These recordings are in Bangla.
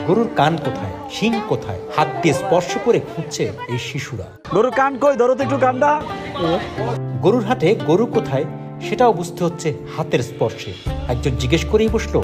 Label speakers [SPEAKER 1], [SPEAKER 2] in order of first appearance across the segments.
[SPEAKER 1] গরুর কান কোথায়, শিং কোথায়, হাত দিয়ে স্পর্শ করে খুঁজছে এই শিশুরা।
[SPEAKER 2] গরুর কান কই, ধরো তো একটু কানটা।
[SPEAKER 1] গরুর হাটে গরু কোথায় সেটাও বুঝতে হচ্ছে হাতের স্পর্শে। একজন জিজ্ঞেস করেই বসলো,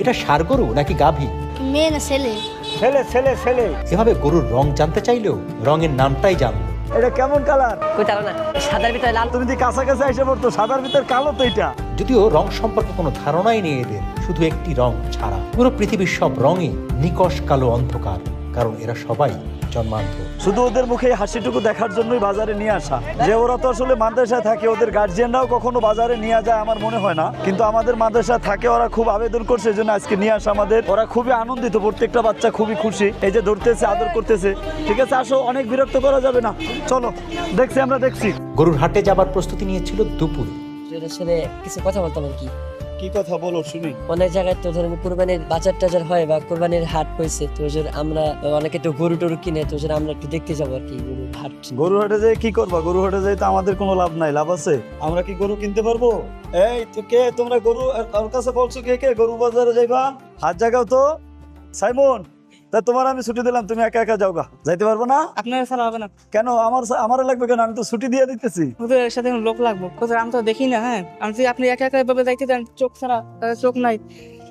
[SPEAKER 1] এটা ষাঁড় গরু নাকি গাভী?
[SPEAKER 3] মেয়ে না ছেলে?
[SPEAKER 2] ছেলে ছেলে ছেলে।
[SPEAKER 1] এভাবে গরুর রং জানতে চাইলেও রঙের নামটাই জানলো।
[SPEAKER 2] এটা কেমন কালার?
[SPEAKER 4] কই তারা না সাদার ভিতরে লাল।
[SPEAKER 2] তুমি যদি কাছাকাছি এসে পড়তো, সাদার ভিতর কালো তো এটা।
[SPEAKER 1] যদিও রং সম্পর্কে কোনো ধারণাই নেই এদের, শুধু একটি রং ছাড়া। পুরো পৃথিবীর সব রঙই নিকষ কালো অন্ধকার, কারণ এরা সবাই জন্মান্ধ।
[SPEAKER 2] শুধু ওদের মুখে হাসিটুকু দেখার জন্যই বাজারে নিয়ে আসা। যে ওরা তো আসলে মাদ্রাসায় থাকে, ওদের গার্জিয়ানরাও কখনো বাজারে নিয়ে যায় আমার মনে হয় না, কিন্তু আমাদের মাদ্রাসায় থাকে, ওরা খুব আবেদন করছে, এই জন্য আজকে নিয়ে আসা আমাদের। ওরা খুবই আনন্দিত, প্রত্যেকটা বাচ্চা খুবই খুশি, এই যে ধরতেছে, আদর করতেছে। ঠিক আছে, আসো, অনেক বিরক্ত করা যাবে না, চলো। দেখছি, আমরা দেখছি।
[SPEAKER 1] গরুর হাটে যাবার প্রস্তুতি নিয়েছিল দুপুরে।
[SPEAKER 4] আসলে কিছু কথা বলতাম আর কি।
[SPEAKER 2] কি কথা বলো শুনি।
[SPEAKER 4] অনেক জায়গায় তো ধরেন কুরবানির বাজার টাজার হয় বা কুরবানির হাট হয়েছে, তো আমরা অনেকে তো গরু টরু কিনে, তো আমরা একটু দেখতে যাবো আর কি গরুর হাট।
[SPEAKER 2] গরু হাটে যাই কি করবা? গরু হাটে যাই তো আমাদের কোনো লাভ নাই। লাভ আছে? আমরা কি গরু কিনতে পারবো? এই তো কে তোমরা গরু ওর কাছে বলছো, কে কে গরু বাজারে যাইবা? হাত জাগাও তো। সাইমন, তা তোমার আমি ছুটি দিলাম, তুমি একা একা যাওগা। যাইতে পারবো না?
[SPEAKER 5] আপনার ছাড়া হবে না।
[SPEAKER 2] কেন? আমার লাগবে কেন? আমি তো ছুটি দিয়ে দিতেছি।
[SPEAKER 5] ওদের সাথে লোক লাগবো, কোথায় আমি তো দেখি না। হ্যাঁ, আমি যদি আপনি একা একা এভাবে যাইতে দেন, চোখ ছাড়া চোখ নাই,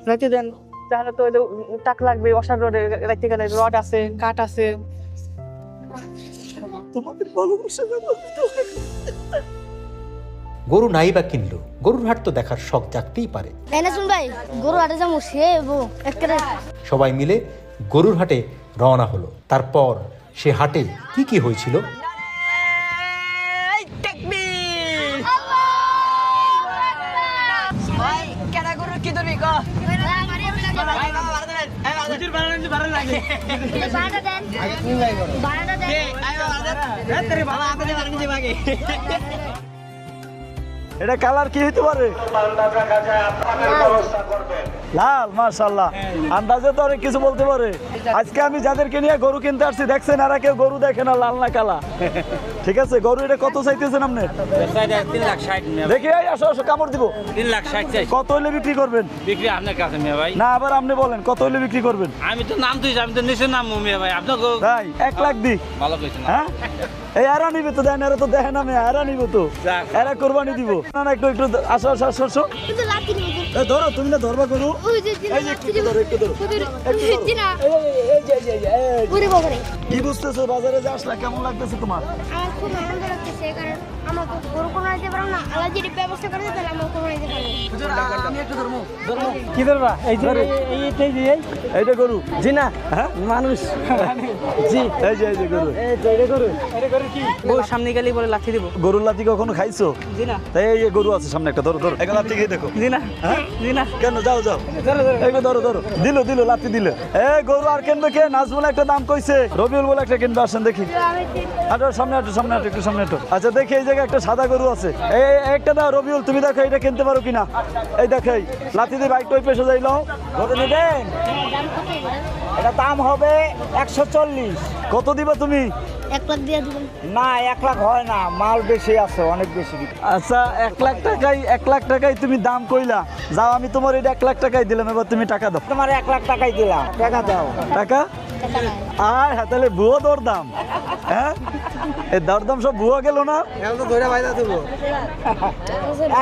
[SPEAKER 5] যাইতে দেন, তাহলে তো টাক লাগবে। অসার রোডে যাইতে গেলে রড আছে, কাঠ আছে।
[SPEAKER 2] তোমাদের ভালোবাসা
[SPEAKER 1] গরু নাই বা কিনলো, গরুর হাট তো দেখার শখ জাগতেই পারে।
[SPEAKER 3] শুন ভাই, গরু হাটে যাবো, সে
[SPEAKER 1] সবাই মিলে গরুর হাটে রওনা হলো। তারপর সে হাটে কি কি হয়েছিল
[SPEAKER 2] এটা কালার কি হইতে পারে? লাল। মাশাআল্লাহ, আন্দাজে তো অনেক কিছু বলতে পারে। আজকে আমি যাদেরকে নিয়ে গরু কিনতে আসছি, দেখছেন এরা কেউ গরু দেখে না লাল না কালা। ঠিক আছে, গরু এটা কত চাইতেছেন আপনি?
[SPEAKER 6] 3,60,000
[SPEAKER 2] দেখি, এই আসো আসো, কামড় দিব।
[SPEAKER 6] 3,60,000 চাই।
[SPEAKER 2] কত হইলে বিক্রি করবেন?
[SPEAKER 6] বিক্রি আপনার কাছে মিয়া ভাই।
[SPEAKER 2] না, আবার আপনি বলেন কত হইলে বিক্রি করবেন?
[SPEAKER 6] আমি তো নাম তুই, আমি তো নিচে নাম মিয়া ভাই। আপনার
[SPEAKER 2] ভাই 1 লাখ দি।
[SPEAKER 6] ভালো কইছেন।
[SPEAKER 2] হ্যাঁ, এই এরা নিবে তো, দেন, এরা তো দেখে না মেয়ে, এরা নিবে তো,
[SPEAKER 6] যাক।
[SPEAKER 2] এরা কোরবানি দিব। না না, একটু একটু আসো আসো আসো আসো। ধরো, তুমি না ধরবা গরু? এই যে একটু ধরো, একটু ধরো, একটু ধরো। কি বুঝতেছো? বাজারে যে আসলা, কেমন লাগতেছে তোমার?
[SPEAKER 3] আমার খুব আনন্দ লাগতেছে, কারণ আমার তো গরু কোনো আনতে পারো না। আল্লাহ যদি ব্যবস্থা করে দেয়, তাহলে আমার কোনো আনতে পারবো।
[SPEAKER 5] কি ধরবা? এই যে
[SPEAKER 2] এইটা গরু?
[SPEAKER 5] জি না,
[SPEAKER 2] হ্যাঁ,
[SPEAKER 5] মানুষ। জি,
[SPEAKER 2] এই যে গরু।
[SPEAKER 5] গরু সামনে গেলেই বলে লাঠি দিব।
[SPEAKER 2] গরুর লাথি কখনো খাইছো?
[SPEAKER 5] জি না।
[SPEAKER 2] তাই এই যে গরু আছে সামনে একটা, ধরো ধরো, একটা লাথি খেয়ে দেখো।
[SPEAKER 5] জি না,
[SPEAKER 2] হ্যাঁ?
[SPEAKER 5] জি না।
[SPEAKER 2] কেন? যাও যাও, এই যে ধরো ধরো, দিল দিল, লাথি দিল। এই গরু আর কিনবে কে? নাজমুল একটা দাম কইছে, রবিউল বলে একটা কিনবে, আসেন দেখি। আচ্ছা, সামনে আটো, সামনে আটো, একটু সামনে আটো। আচ্ছা, দেখি এই জায়গায় একটা সাদা গরু আছে, এই একটা দাও রবিউল, তুমি দেখো এটা কিনতে পারো কিনা। এই দেখো, এই লাথি দিয়ে বাইক টই পেশে যাইলো। কত নেবেন? এটা দাম হবে 140। কত দিবা তুমি?
[SPEAKER 3] 1 লাখ দিয়ে দিবেন?
[SPEAKER 2] না, 1 লাখ হয় না, মাল বেশি আছে, অনেক বেশি। আচ্ছা, 1 লাখ টাকাই তুমি দাম কইলা। যাও, আমি তোমার এটা 1 লাখ টাকাই দিলাম, এবার তুমি টাকা দাও। তোমার 1 লাখ টাকাই দিলাম, টাকা দাও। টাকা? আর হ্যাঁ, তাহলে ভুয়ো দরদাম। হ্যাঁ, এই দরদাম সব ভুয়ো গেল না?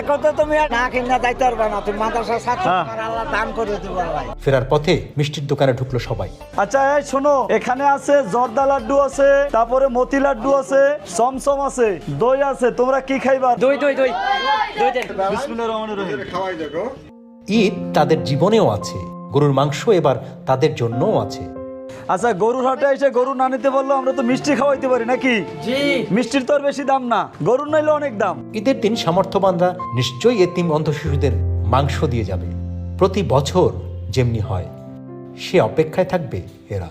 [SPEAKER 2] এখন তো তুমি না কিনা যাইতে পারবে না, তুমি মাদ্রাসার ছাত্র, আল্লাহ দান করে দেবো।
[SPEAKER 1] ফেরার পথে মিষ্টির দোকানে ঢুকলো সবাই।
[SPEAKER 2] আচ্ছা, এই শোনো, এখানে আছে জর্দা লাড্ডু আছে, তারপরে মতি লাড্ডু আছে, চমচম আছে, দই আছে। তোমরা কি খাইবা?
[SPEAKER 4] দই দই দই দই দেন।
[SPEAKER 2] বিসমিল্লাহির রহমানির রহিম।
[SPEAKER 1] ঈদ তাদের জীবনেও আছে, গরুর মাংস এবার তাদের জন্যও আছে।
[SPEAKER 2] আচ্ছা, গরুর হাটে এসে গরু না নিতে বললো, আমরা তো মিষ্টি খাওয়াইতে পারি নাকি?
[SPEAKER 4] জি,
[SPEAKER 2] মিষ্টির তো আর বেশি দাম না, গরুর নাইলে অনেক দাম।
[SPEAKER 1] ঈদের দিন সামর্থ্যবানরা নিশ্চয়ই এতিম অন্ধ শিশুদের মাংস দিয়ে যাবে। প্রতি বছর যেমনি হয়, সে অপেক্ষায় থাকবে এরা।